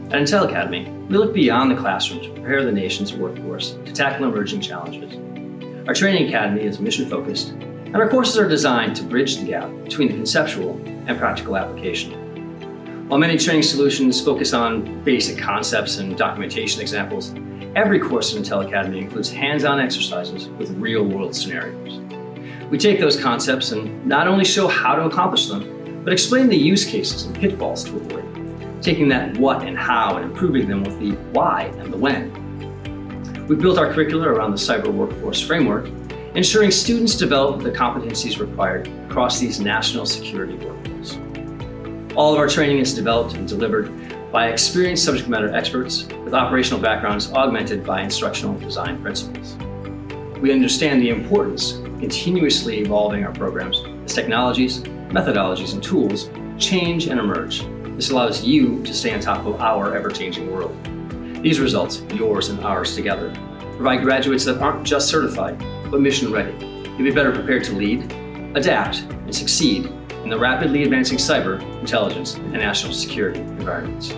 At IntelliCademy, we look beyond the classroom to prepare the nation's workforce to tackle emerging challenges. Our training academy is mission-focused, and our courses are designed to bridge the gap between the conceptual and practical application. While many training solutions focus on basic concepts and documentation examples, every course in IntelliCademy includes hands-on exercises with real-world scenarios. We take those concepts and not only show how to accomplish them, but explain the use cases and pitfalls to avoid, taking that what and how and improving them with the why and the when. We've built our curricula around the cyber workforce framework, ensuring students develop the competencies required across these national security workflows. All of our training is developed and delivered by experienced subject matter experts with operational backgrounds augmented by instructional design principles. We understand the importance of continuously evolving our programs as technologies, methodologies, and tools change and emerge. This allows you to stay on top of our ever-changing world. These results, yours and ours together, provide graduates that aren't just certified, but mission-ready. You'll be better prepared to lead, adapt, and succeed in the rapidly advancing cyber, intelligence, and national security environments.